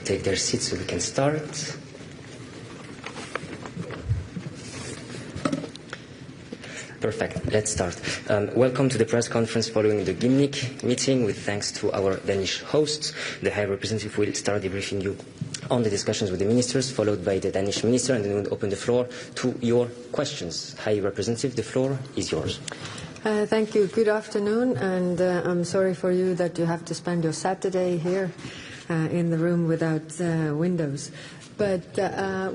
take their seats so we can start. Perfect. Let's start. Welcome to the press conference following the Gymnich meeting. With thanks to our Danish hosts, the High Representative will start debriefing you on the discussions with the ministers, followed by the Danish minister, and then we'll open the floor to your questions. High Representative, the floor is yours. Thank you. Good afternoon, and I'm sorry for you that you have to spend your Saturday here in the room without windows. But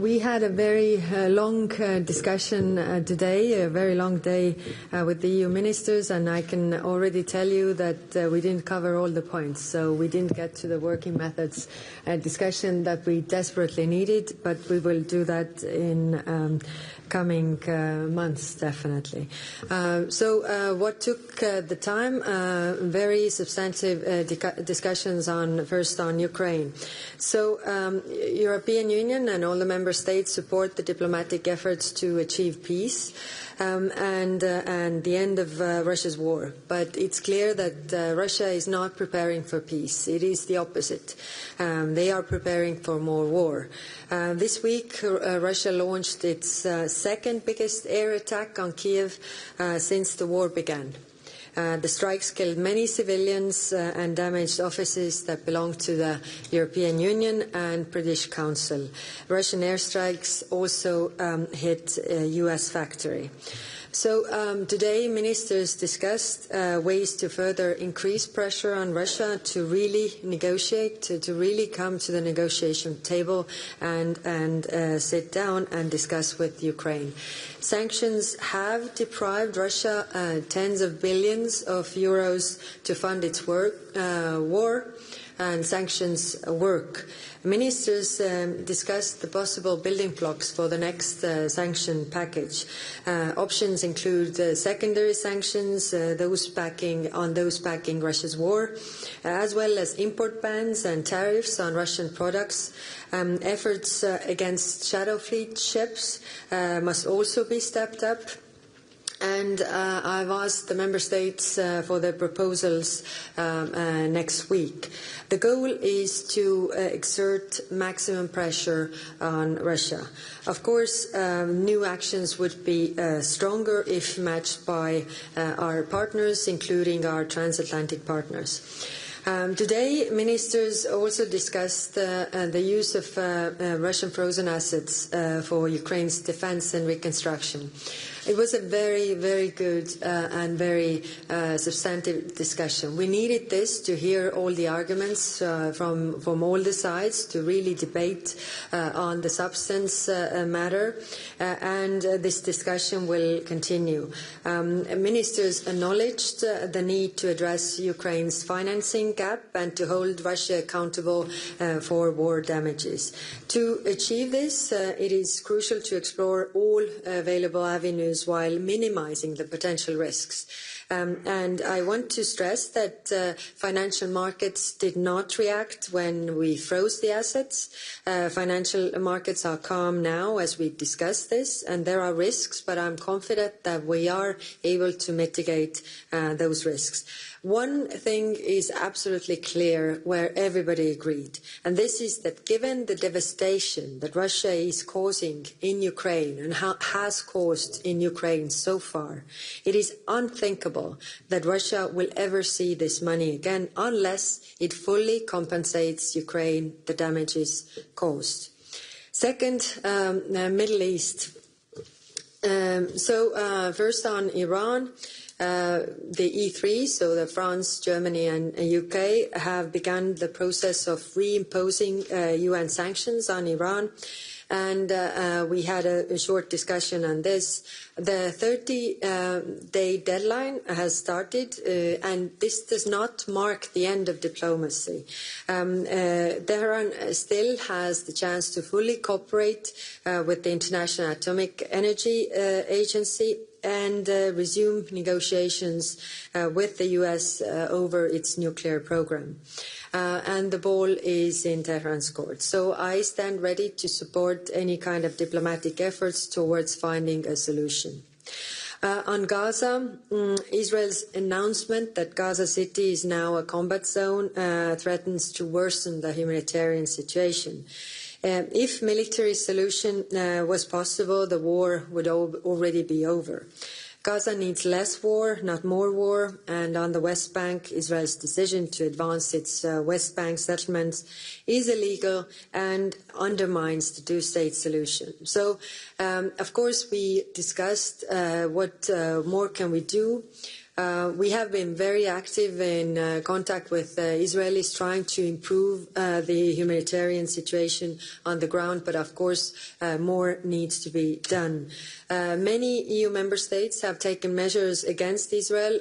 we had a very long discussion today, a very long day with the EU ministers, and I can already tell you that we didn't cover all the points. So we didn't get to the working methods discussion that we desperately needed, but we will do that in coming months, definitely. So what took the time? Very substantive discussions first on Ukraine. So European Union and all the member states support the diplomatic efforts to achieve peace and the end of Russia's war. But it's clear that Russia is not preparing for peace. It is the opposite. They are preparing for more war. This week, Russia launched its second biggest air attack on Kiev since the war began. The strikes killed many civilians and damaged offices that belong to the European Union and British Council. Russian airstrikes also hit a US factory. So today ministers discussed ways to further increase pressure on Russia to really negotiate, to really come to the negotiation table and sit down and discuss with Ukraine. Sanctions have deprived Russia tens of billions of euros to fund its war, and sanctions work. Ministers discussed the possible building blocks for the next sanction package. Options include secondary sanctions, those backing Russia's war, as well as import bans and tariffs on Russian products. Efforts against shadow fleet ships must also be stepped up. And I've asked the member states for their proposals next week. The goal is to exert maximum pressure on Russia. Of course, new actions would be stronger if matched by our partners, including our transatlantic partners. Today, ministers also discussed the use of Russian frozen assets for Ukraine's defense and reconstruction. It was a very, very good and very substantive discussion. We needed this to hear all the arguments from all the sides, to really debate on the substance matter, and this discussion will continue. Ministers acknowledged the need to address Ukraine's financing gap and to hold Russia accountable for war damages. To achieve this, it is crucial to explore all available avenues while minimizing the potential risks. And I want to stress that financial markets did not react when we froze the assets. Financial markets are calm now as we discuss this, and there are risks, but I'm confident that we are able to mitigate those risks. One thing is absolutely clear, where everybody agreed, and this is that given the devastation that Russia is causing in Ukraine and has caused in Ukraine so far, it is unthinkable that Russia will ever see this money again unless it fully compensates Ukraine the damages caused. Second, Middle East. First on Iran. The E3, so the France, Germany and UK, have begun the process of reimposing UN sanctions on Iran. And we had a short discussion on this. The 30-day deadline has started, and this does not mark the end of diplomacy. Tehran still has the chance to fully cooperate with the International Atomic Energy Agency and resume negotiations with the US over its nuclear program. And the ball is in Tehran's court. So I stand ready to support any kind of diplomatic efforts towards finding a solution. On Gaza, Israel's announcement that Gaza City is now a combat zone threatens to worsen the humanitarian situation. If military solution was possible, the war would already be over. Gaza needs less war, not more war, and on the West Bank, Israel's decision to advance its West Bank settlements is illegal and undermines the two-state solution. So, of course, we discussed what more can we do. We have been very active in contact with Israelis trying to improve the humanitarian situation on the ground, but of course more needs to be done. Many EU member states have taken measures against Israel,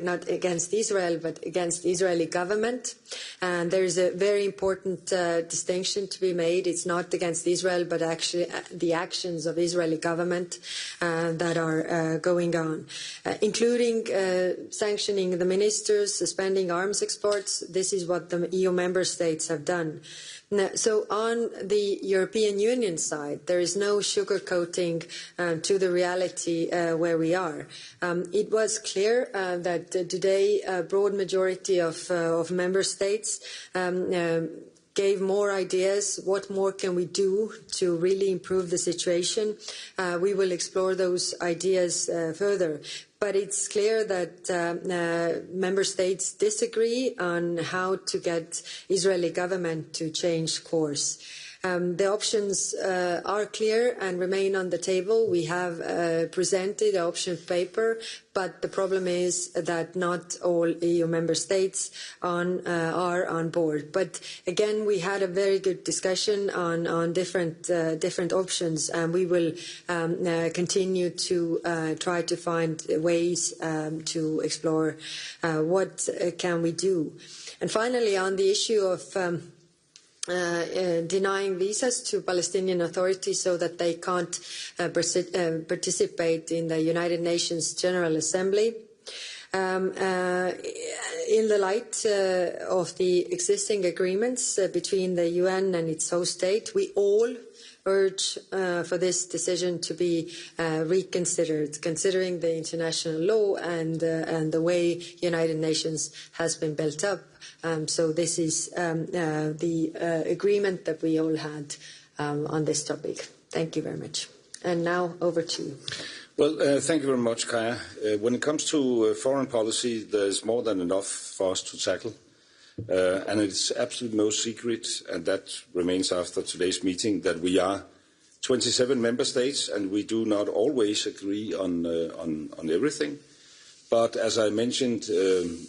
not against Israel, but against the Israeli government. And there is a very important distinction to be made. It's not against Israel, but actually the actions of Israeli government that are going on, including sanctioning the ministers, suspending arms exports. This is what the EU member states have done. So on the European Union side, there is no sugarcoating to the reality where we are. It was clear that today a broad majority of member states gave more ideas. What more can we do to really improve the situation? We will explore those ideas further. But it's clear that member states disagree on how to get Israeli government to change course. The options are clear and remain on the table. We have presented an option paper, but the problem is that not all EU member states are on board. But again, we had a very good discussion on different options, and we will continue to try to find ways to explore what can we do. And finally, on the issue of denying visas to Palestinian authorities so that they can't participate in the United Nations General Assembly. In the light of the existing agreements between the UN and its host state, we all urge for this decision to be reconsidered, considering the international law and the way United Nations has been built up. So this is the agreement that we all had on this topic. Thank you very much. And now over to you. Well, thank you very much, Kaja. When it comes to foreign policy, there's more than enough for us to tackle. And it's absolutely no secret, and that remains after today's meeting, that we are 27 member states, and we do not always agree on everything. But as I mentioned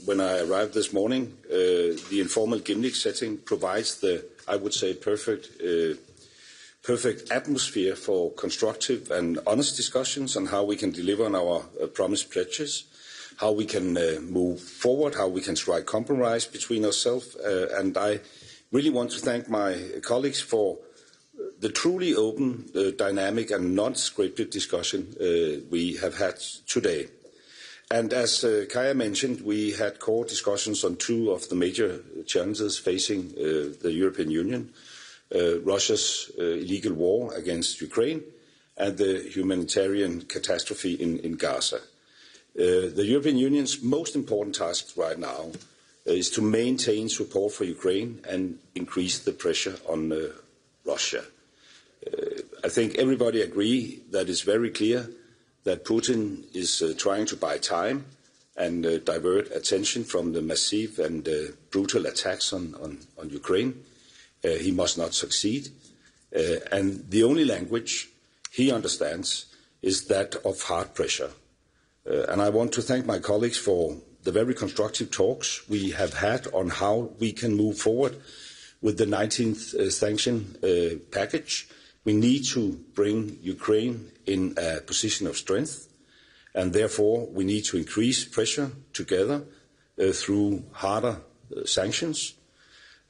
when I arrived this morning, the informal Gimnik setting provides the, I would say, perfect atmosphere for constructive and honest discussions on how we can deliver on our promised pledges, how we can move forward, how we can strike compromise between ourselves. And I really want to thank my colleagues for the truly open, dynamic and non-scripted discussion we have had today. And as Kaja mentioned, we had core discussions on two of the major challenges facing the European Union, Russia's illegal war against Ukraine and the humanitarian catastrophe in Gaza. The European Union's most important task right now is to maintain support for Ukraine and increase the pressure on Russia. I think everybody agrees that it's very clear that Putin is trying to buy time and divert attention from the massive and brutal attacks on Ukraine. He must not succeed. And the only language he understands is that of hard pressure. And I want to thank my colleagues for the very constructive talks we have had on how we can move forward with the 19th sanction package. We need to bring Ukraine in a position of strength, and therefore we need to increase pressure together through harder sanctions.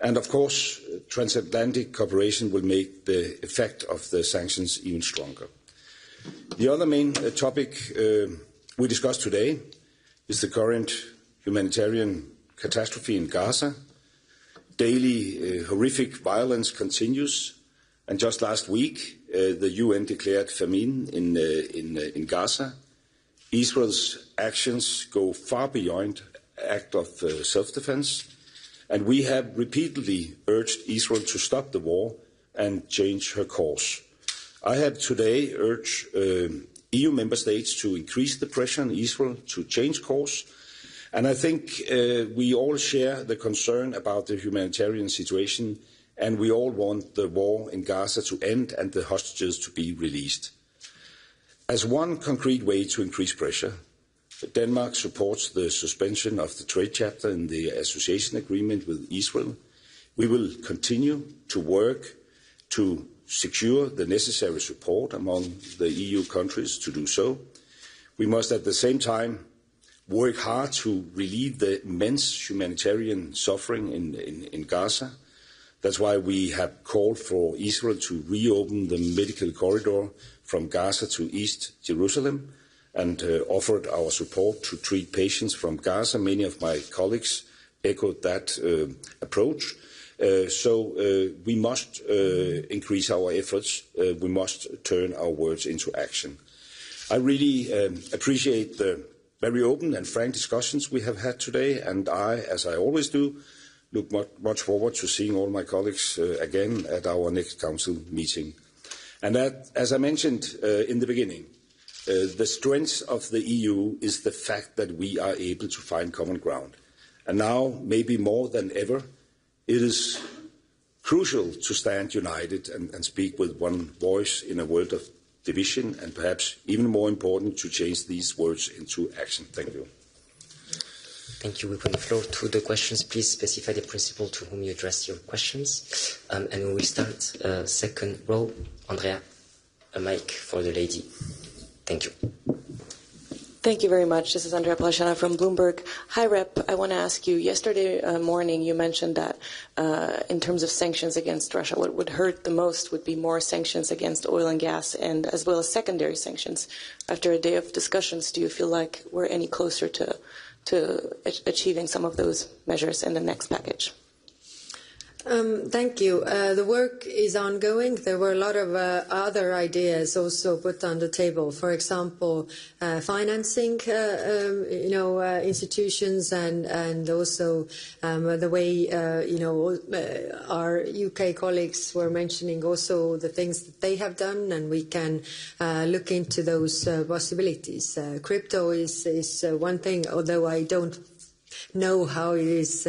And of course, transatlantic cooperation will make the effect of the sanctions even stronger. The other main topic we discussed today is the current humanitarian catastrophe in Gaza. Daily horrific violence continues, and just last week the UN declared famine in Gaza. Israel's actions go far beyond act of self-defense, and we have repeatedly urged Israel to stop the war and change her course. I have today urged EU member states to increase the pressure on Israel to change course, and I think we all share the concern about the humanitarian situation, and we all want the war in Gaza to end and the hostages to be released. As one concrete way to increase pressure, Denmark supports the suspension of the trade chapter in the association agreement with Israel. We will continue to work to secure the necessary support among the EU countries to do so. We must at the same time work hard to relieve the immense humanitarian suffering in Gaza. That's why we have called for Israel to reopen the medical corridor from Gaza to East Jerusalem and offered our support to treat patients from Gaza. Many of my colleagues echoed that approach. So we must increase our efforts. We must turn our words into action. I really appreciate the very open and frank discussions we have had today, and I, as I always do, look much forward to seeing all my colleagues again at our next Council meeting. And that, as I mentioned in the beginning, the strength of the EU is the fact that we are able to find common ground. And now, maybe more than ever, it is crucial to stand united and speak with one voice in a world of division, and perhaps even more important, to change these words into action. Thank you. Thank you. We open the floor to the questions. Please specify the principal to whom you address your questions. And we will start second row. Andrea, a mic for the lady. Thank you. Thank you very much. This is Andrea Palashana from Bloomberg. Hi, Rep. I want to ask you, yesterday morning you mentioned that in terms of sanctions against Russia, what would hurt the most would be more sanctions against oil and gas, and as well as secondary sanctions. After a day of discussions, do you feel like we're any closer to achieving some of those measures in the next package? Thank you. The work is ongoing. There were a lot of other ideas also put on the table. For example, financing, institutions, and also the way, our UK colleagues were mentioning also the things that they have done, and we can look into those possibilities. Crypto is one thing, although I don't know how it is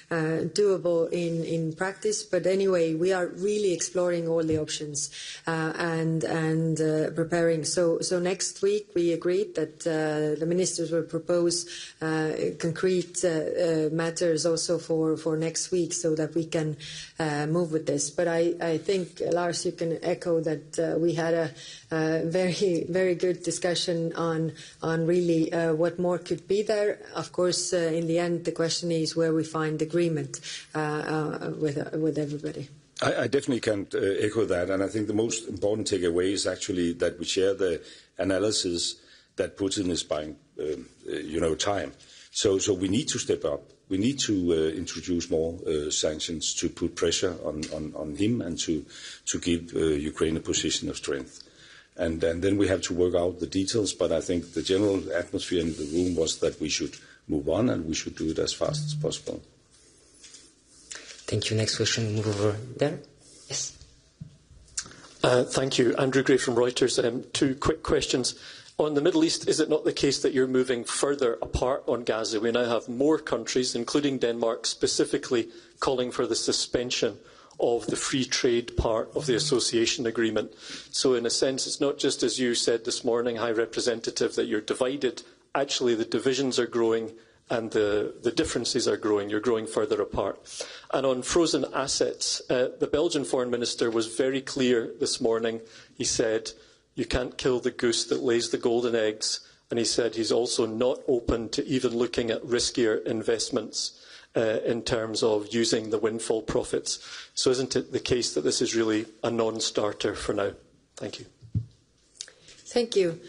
doable in practice, but anyway, we are really exploring all the options and preparing. So next week we agreed that the ministers will propose concrete matters also for next week, so that we can move with this. But I think, Lars, you can echo that we had a very, very good discussion on really what more could be there. Of course, in the end, the question is where we find agreement with everybody. I definitely can echo that, and I think the most important takeaway is actually that we share the analysis that Putin is buying, time. So we need to step up. We need to introduce more sanctions to put pressure on him and to give Ukraine a position of strength. And then we have to work out the details, but I think the general atmosphere in the room was that we should move on and we should do it as fast as possible. Thank you. Next question, move over there. Yes. Thank you. Andrew Gray from Reuters. Two quick questions. On the Middle East, is it not the case that you're moving further apart on Gaza? We now have more countries, including Denmark, specifically calling for the suspension of the free trade part of the association agreement. So in a sense, it's not just, as you said this morning, High Representative, that you're divided. Actually, the divisions are growing and the differences are growing. You're growing further apart. And on frozen assets, the Belgian Foreign Minister was very clear this morning. He said, you can't kill the goose that lays the golden eggs. And he said he's also not open to even looking at riskier investments in terms of using the windfall profits. So isn't it the case that this is really a non-starter for now? Thank you. Thank you.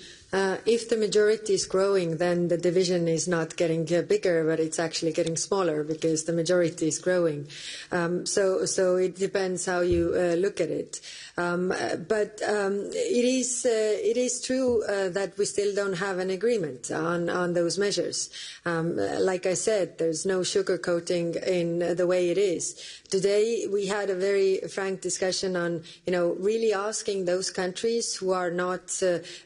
If the majority is growing, then the division is not getting bigger, but it's actually getting smaller because the majority is growing. So it depends how you look at it. But it is true that we still don't have an agreement on those measures. Like I said, there's no sugarcoating in the way it is. Today we had a very frank discussion on, really asking those countries who are not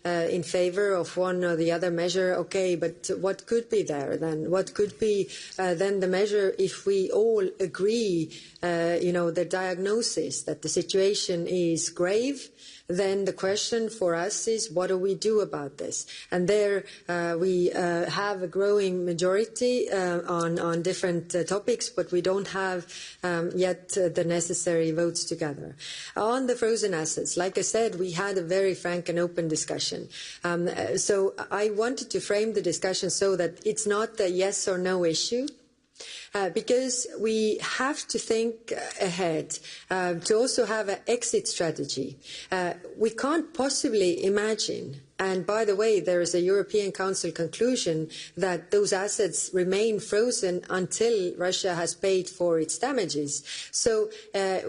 in favor of one or the other measure, okay, but what could be there then? What could be then the measure if we all agree, the diagnosis that the situation is grave? Then the question for us is, what do we do about this? And there we have a growing majority on different topics, but we don't have yet the necessary votes together. On the frozen assets, like I said, we had a very frank and open discussion. So I wanted to frame the discussion so that it's not a yes or no issue. Because we have to think ahead to also have an exit strategy. We can't possibly imagine, and by the way, there is a European Council conclusion that those assets remain frozen until Russia has paid for its damages. So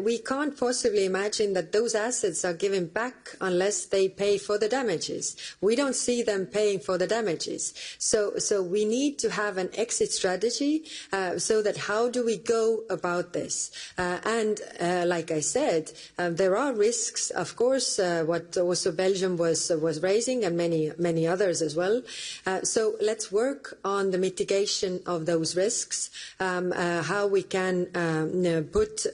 we can't possibly imagine that those assets are given back unless they pay for the damages. We don't see them paying for the damages. So we need to have an exit strategy so that how do we go about this? And like I said, there are risks, of course, what also Belgium was raising, and many others as well. So let's work on the mitigation of those risks, how we can put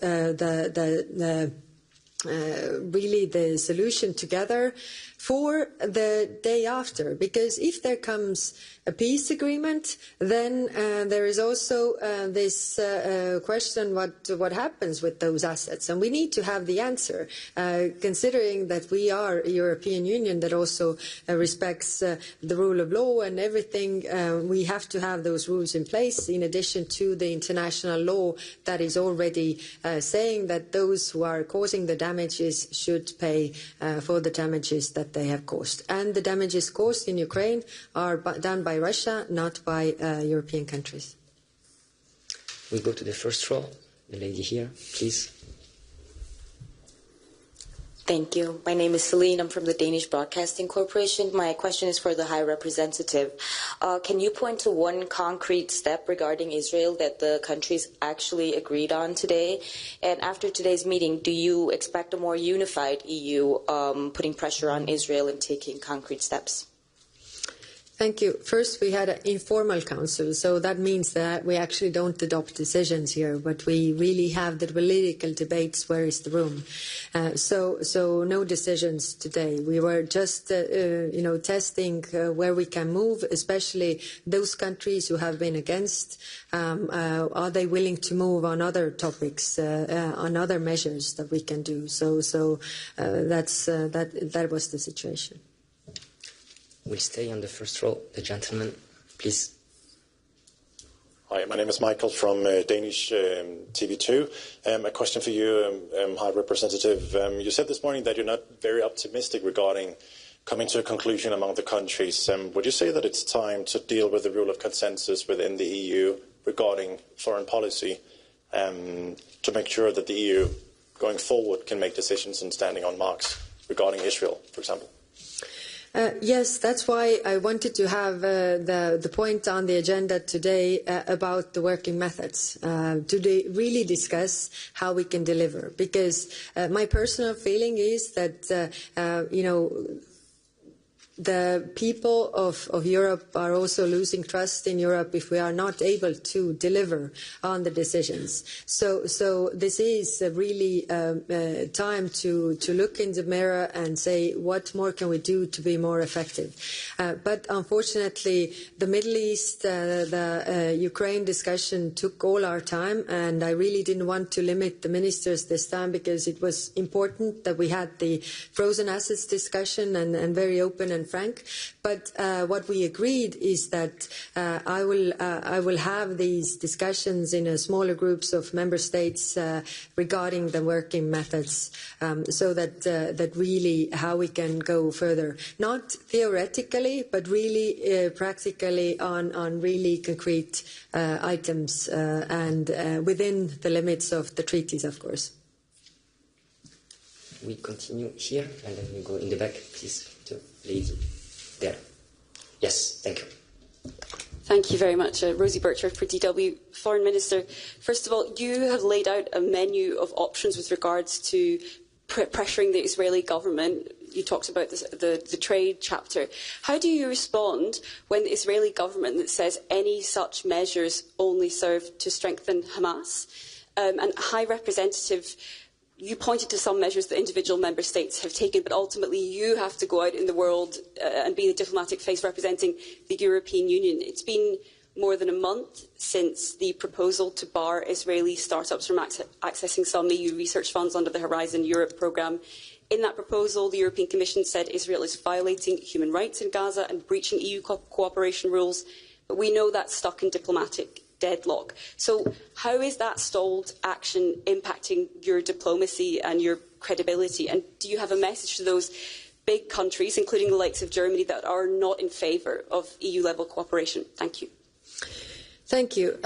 really the solution together for the day after. Because if there comes a peace agreement, then there is also this question, what happens with those assets? And we need to have the answer, considering that we are a European Union that also respects the rule of law and everything. We have to have those rules in place, in addition to the international law that is already saying that those who are causing the damages should pay for the damages that they have caused. And the damages caused in Ukraine are done by Russia, not by European countries. We go to the first row. The lady here, please. Thank you. My name is Celine. I'm from the Danish Broadcasting Corporation. My question is for the High Representative. Can you point to one concrete step regarding Israel that the countries actually agreed on today? And after today's meeting, do you expect a more unified EU putting pressure on Israel and taking concrete steps? Thank you. First, we had an informal council, so that means that we actually don't adopt decisions here, but we really have the political debates, where is the room. So no decisions today. We were just, testing where we can move, especially those countries who have been against. Are they willing to move on other topics, on other measures that we can do? So that was the situation. We'll stay on the first row. The gentleman, please. Hi, my name is Michael from Danish TV2. A question for you, High Representative. You said this morning that you're not very optimistic regarding coming to a conclusion among the countries. Would you say that it's time to deal with the rule of consensus within the EU regarding foreign policy to make sure that the EU going forward can make decisions and standing on marks regarding Israel, for example? Yes, that's why I wanted to have the point on the agenda today about the working methods, to really discuss how we can deliver. Because my personal feeling is that, the people of Europe are also losing trust in Europe if we are not able to deliver on the decisions. So this is really time to look in the mirror and say, what more can we do to be more effective? But unfortunately, the Middle East, the Ukraine discussion took all our time, and I really didn't want to limit the ministers this time because it was important that we had the frozen assets discussion and very open and and frank. But what we agreed is that I will have these discussions in a smaller groups of member states regarding the working methods, so that really how we can go further, not theoretically, but really practically on really concrete items and within the limits of the treaties, of course. We continue here, and then we go in the back, please, to lady there. Yes, thank you. Thank you very much. Rosie Birchard for DW. Foreign Minister, first of all, you have laid out a menu of options with regards to pressuring the Israeli government. You talked about this, the trade chapter. How do you respond when the Israeli government says any such measures only serve to strengthen Hamas? And High Representative, you pointed to some measures that individual member states have taken, but ultimately you have to go out in the world and be the diplomatic face representing the European Union. It's been more than a month since the proposal to bar Israeli startups from accessing some EU research funds under the Horizon Europe programme. In that proposal, the European Commission said Israel is violating human rights in Gaza and breaching EU cooperation rules, but we know that's stuck in diplomatic deadlock. So how is that stalled action impacting your diplomacy and your credibility? And do you have a message to those big countries, including the likes of Germany, that are not in favour of EU-level cooperation? Thank you. Thank you.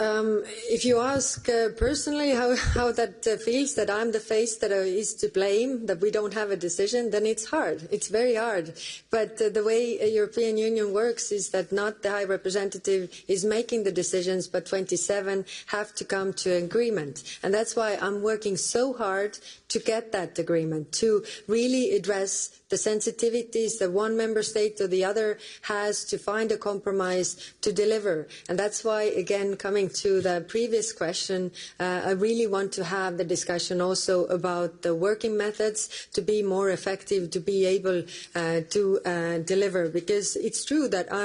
If you ask personally how that feels, that I'm the face that is to blame, that we don't have a decision, then it's hard. It's very hard. But the way a European Union works is that not the High Representative is making the decisions, but 27 have to come to an agreement. And that's why I'm working so hard to get that agreement, to really address the sensitivities that one member state or the other has to find a compromise to deliver. And that's why, again, coming to the previous question, I really want to have the discussion also about the working methods to be more effective, to be able to deliver. Because it's true that I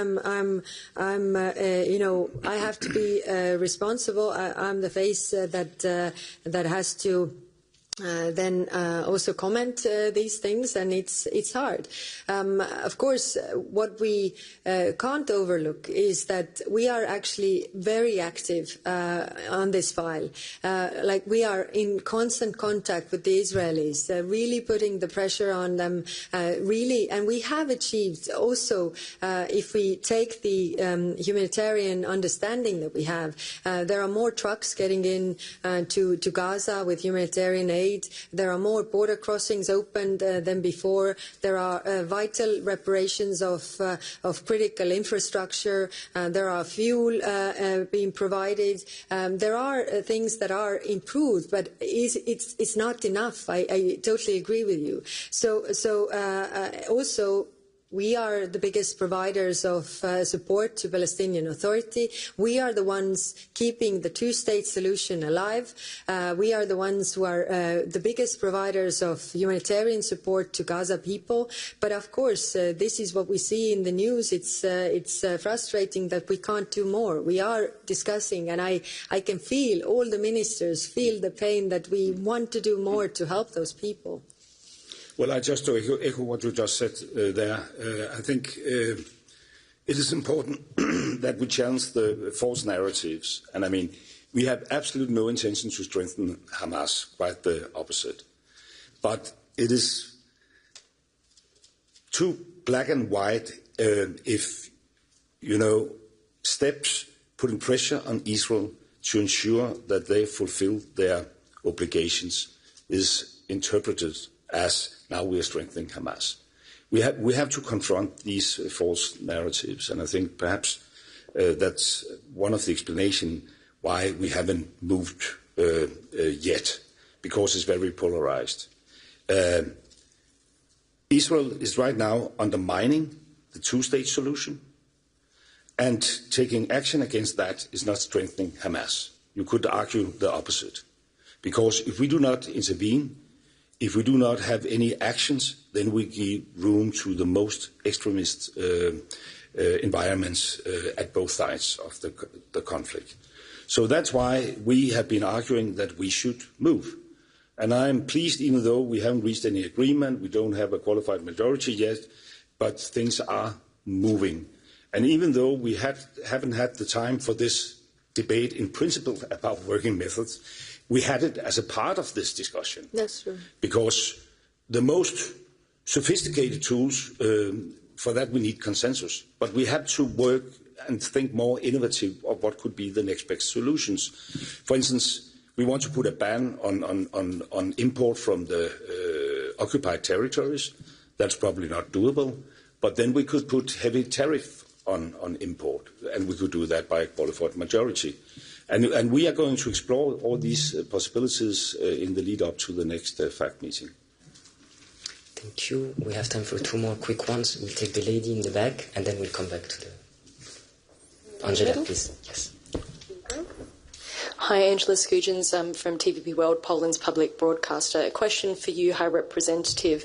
have to be responsible. I'm the face that has to then also comment these things, and it's hard. Of course, what we can't overlook is that we are actually very active on this file. Like we are in constant contact with the Israelis, really putting the pressure on them, really, and we have achieved also, if we take the humanitarian understanding that we have, there are more trucks getting in to Gaza with humanitarian aid. There are more border crossings opened than before. There are vital reparations of critical infrastructure. There are fuel being provided. There are things that are improved, but it's not enough. I totally agree with you. So also, we are the biggest providers of support to Palestinian Authority. We are the ones keeping the two-state solution alive. We are the ones who are the biggest providers of humanitarian support to Gaza people. But of course, this is what we see in the news. It's frustrating that we can't do more. We are discussing, and I can feel all the ministers feel the pain that we want to do more to help those people. Well, I just to echo what you just said there. I think it is important that we challenge the false narratives. And I mean, we have absolutely no intention to strengthen Hamas, quite the opposite. But it is too black and white if, steps putting pressure on Israel to ensure that they fulfill their obligations is interpreted as now we are strengthening Hamas. We have to confront these false narratives, and I think perhaps that's one of the explanations why we haven't moved yet, because it's very polarized. Israel is right now undermining the two-state solution, and taking action against that is not strengthening Hamas. You could argue the opposite, because if we do not intervene, if we do not have any actions, then we give room to the most extremist environments at both sides of the conflict. So that's why we have been arguing that we should move. And I am pleased, even though we haven't reached any agreement, we don't have a qualified majority yet, but things are moving. And even though we haven't had the time for this debate in principle about working methods, we had it as a part of this discussion. That's true. Because the most sophisticated tools, for that we need consensus. But we have to work and think more innovative of what could be the next best solutions. For instance, we want to put a ban on import from the occupied territories. That's probably not doable. But then we could put heavy tariff on import, and we could do that by a qualified majority. And we are going to explore all these possibilities in the lead up to the next FACT meeting. Thank you. We have time for two more quick ones. We'll take the lady in the back, and then we'll come back to the... Angela, please. Yes. Hi, Angela Skujins from TVP World, Poland's public broadcaster. A question for you, High Representative.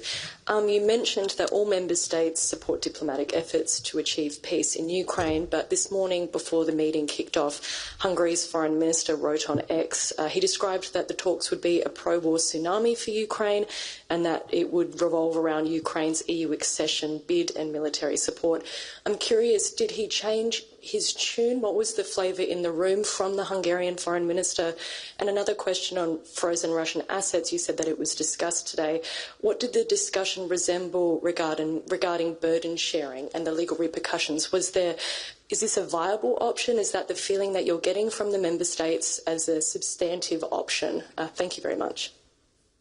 You mentioned that all member states support diplomatic efforts to achieve peace in Ukraine, but this morning, before the meeting kicked off, Hungary's foreign minister wrote on X. He described that the talks would be a pro-war tsunami for Ukraine and that it would revolve around Ukraine's EU accession bid and military support. I'm curious, did he change his tune? What was the flavour in the room from the Hungarian foreign minister? And another question on frozen Russian assets. You said that it was discussed today. What did the discussion resemble regarding burden sharing and the legal repercussions? Is this a viable option? Is that the feeling that you're getting from the member states as a substantive option? Thank you very much.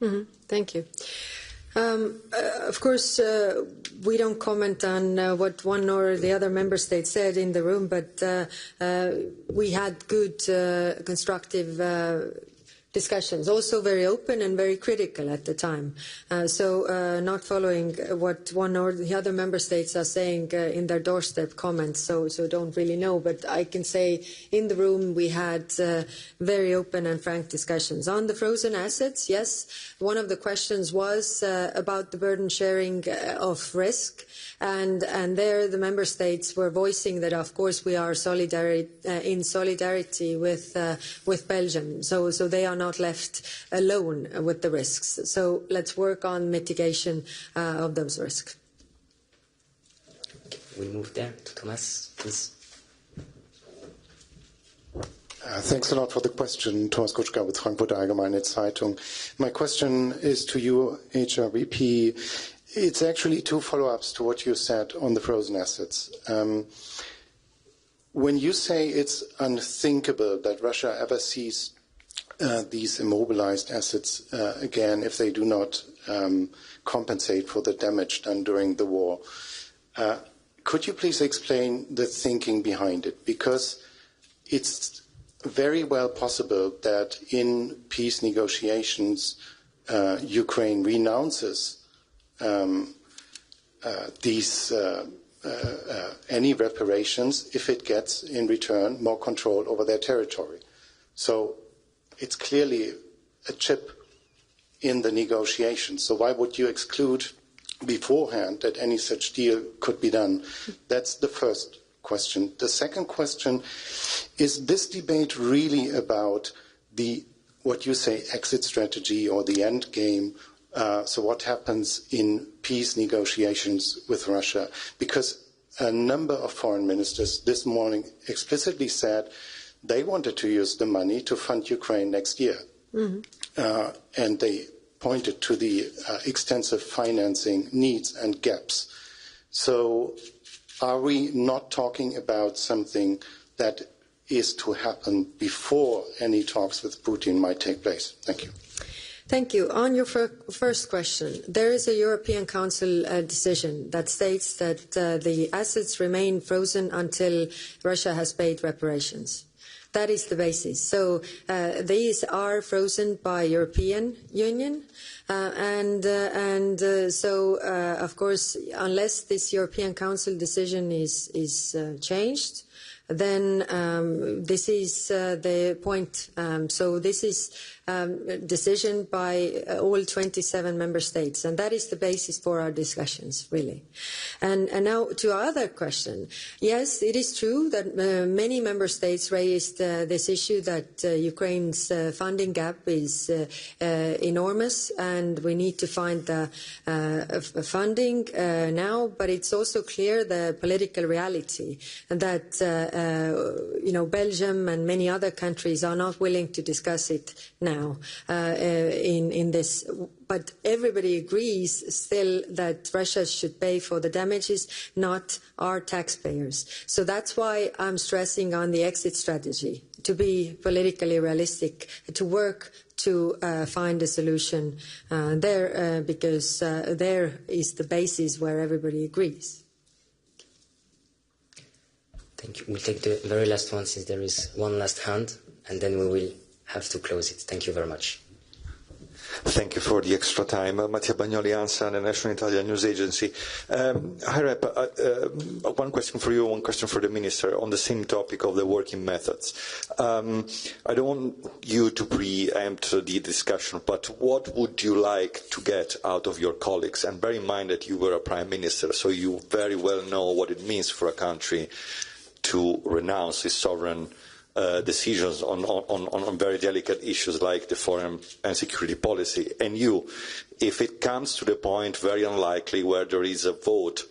Mm-hmm. Thank you. Of course, we don't comment on what one or the other member state said in the room, but we had good, constructive discussions, also very open and very critical at the time. So not following what one or the other member states are saying in their doorstep comments, so don't really know. But I can say in the room we had very open and frank discussions. On the frozen assets, yes, one of the questions was about the burden sharing of risk. And there the member states were voicing that, of course, we are in solidarity with Belgium. So they are not left alone with the risks. So let's work on mitigation of those risks. We'll move there to Thomas, please. Thanks a lot for the question. Thomas Kutschka with Frankfurter Allgemeine Zeitung. My question is to you, HRVP. It's actually two follow-ups to what you said on the frozen assets. When you say it's unthinkable that Russia ever sees these immobilized assets again if they do not compensate for the damage done during the war, could you please explain the thinking behind it? Because it's very well possible that in peace negotiations Ukraine renounces any reparations if it gets in return more control over their territory. So it's clearly a chip in the negotiations. So why would you exclude beforehand that any such deal could be done? That's the first question. The second question is this debate really about what you say exit strategy or the end game? So what happens in peace negotiations with Russia? Because a number of foreign ministers this morning explicitly said they wanted to use the money to fund Ukraine next year. Mm-hmm. And they pointed to the extensive financing needs and gaps. So are we not talking about something that is to happen before any talks with Putin might take place? Thank you. Thank you. On your first question, there is a European Council decision that states that the assets remain frozen until Russia has paid reparations. That is the basis. So these are frozen by European Union, so of course, unless this European Council decision is changed, then this is the point. So this is decision by all 27 member states, and that is the basis for our discussions, really. And now to our other question. Yes, it is true that many member states raised this issue that Ukraine's funding gap is enormous, and we need to find the funding now, but it's also clear the political reality that Belgium and many other countries are not willing to discuss it now in this. But everybody agrees still that Russia should pay for the damages, not our taxpayers. So that's why I'm stressing on the exit strategy, to be politically realistic, to work to find a solution there, because there is the basis where everybody agrees. Thank you. We'll take the very last one, since there is one last hand, and then we will have to close it. Thank you very much. Thank you for the extra time. Mattia Bagnoli, ANSA, the National Italian News Agency. High Rep, one question for you, one question for the Minister on the same topic of the working methods. I don't want you to preempt the discussion, but what would you like to get out of your colleagues? And bear in mind that you were a Prime Minister, so you very well know what it means for a country to renounce its sovereign decisions on very delicate issues like the foreign and security policy. And you, if it comes to the point, very unlikely, where there is a vote,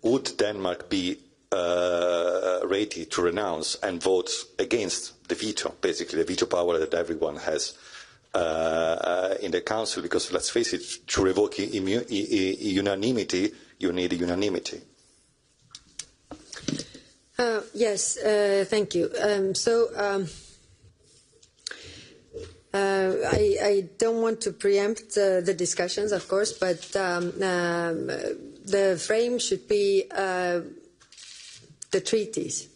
would Denmark be ready to renounce and vote against the veto, basically the veto power that everyone has in the Council? Because let's face it, to revoke unanimity, you need unanimity. Yes, thank you. I don't want to preempt the discussions, of course, but the frame should be the treaties.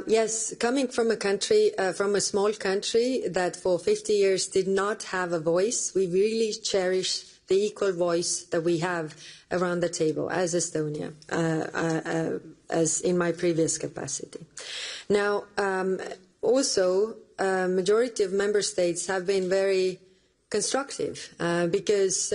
Yes, coming from a country, from a small country that for 50 years did not have a voice, we really cherish the equal voice that we have around the table as Estonia, as in my previous capacity. Now, also, majority of member states have been very constructive because,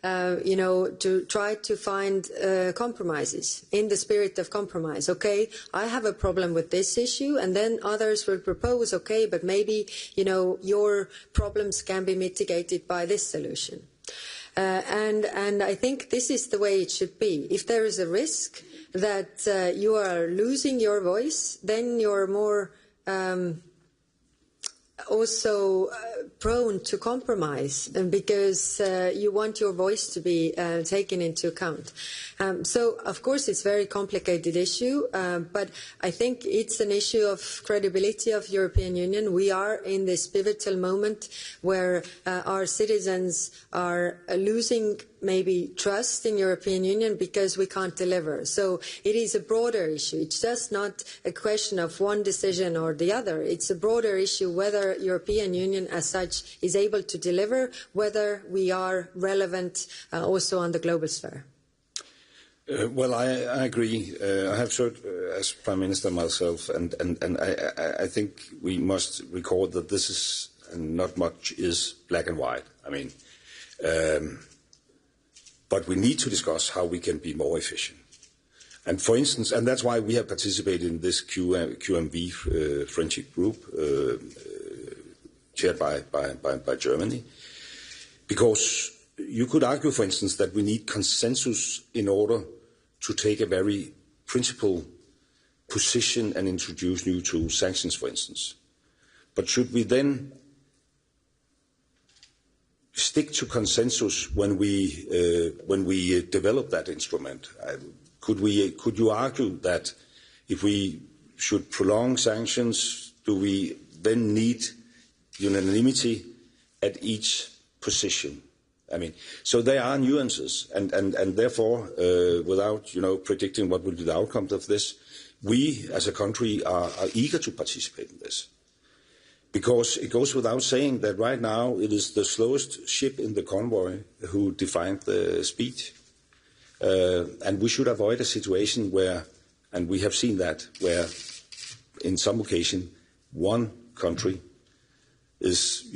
to try to find compromises in the spirit of compromise. Okay, I have a problem with this issue, and then others will propose, okay, but maybe, your problems can be mitigated by this solution. And I think this is the way it should be. If there is a risk that you are losing your voice, then you're more also prone to compromise, because you want your voice to be taken into account. So, of course, it's a very complicated issue, but I think it's an issue of credibility of European Union. We are in this pivotal moment where our citizens are losing maybe trust in European Union because we can't deliver. So it is a broader issue. It's just not a question of one decision or the other. It's a broader issue whether European Union as such is able to deliver, whether we are relevant also on the global sphere. Well, I agree. I have served as Prime Minister myself, and I think we must record that this is, and not much is, black and white. I mean, but we need to discuss how we can be more efficient. And for instance, and that's why we have participated in this QMV friendship group, chaired by Germany, because you could argue, for instance, that we need consensus in order to take a very principled position and introduce new tools, sanctions, for instance. But should we then stick to consensus when we develop that instrument? Could you argue that if we should prolong sanctions, do we then need unanimity at each position? I mean, so there are nuances, and therefore, without predicting what will be the outcome of this, we as a country are eager to participate in this. Because it goes without saying that right now it is the slowest ship in the convoy who defined the speed. And we should avoid a situation where, and we have seen that, where in some occasion one country is,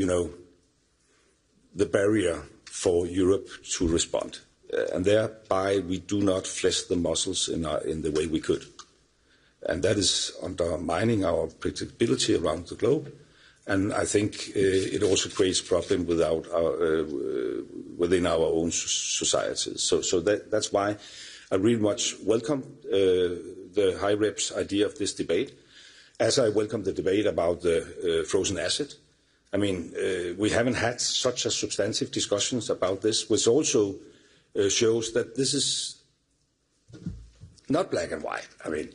the barrier for Europe to respond. And thereby we do not flesh the muscles in the way we could. And that is undermining our predictability around the globe. And I think it also creates problems within our own societies. So that's why I really much welcome the High Rep's idea of this debate, as I welcome the debate about the frozen asset. I mean, we haven't had such a substantive discussions about this, which also shows that this is not black and white. I mean,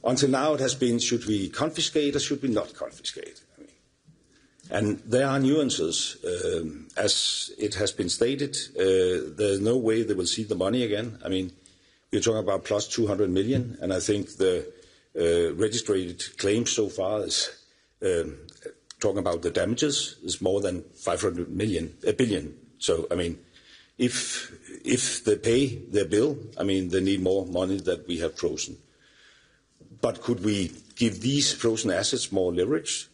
until now it has been, should we confiscate or should we not confiscate? And there are nuances. As it has been stated, there's no way they will see the money again. I mean, we're talking about plus 200 million, and I think the registered claims so far is talking about the damages is more than 500 billion. So, I mean, if they pay their bill, I mean, they need more money that we have frozen. But could we give these frozen assets more leverage?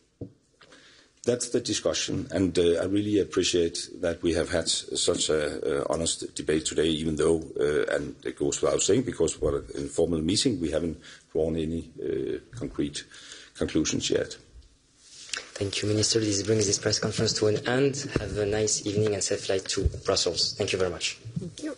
That's the discussion, and I really appreciate that we have had such an honest debate today, even though, and it goes without saying, because we're an informal meeting, we haven't drawn any concrete conclusions yet. Thank you, Minister. This brings this press conference to an end. Have a nice evening and safe flight to Brussels. Thank you very much. Thank you.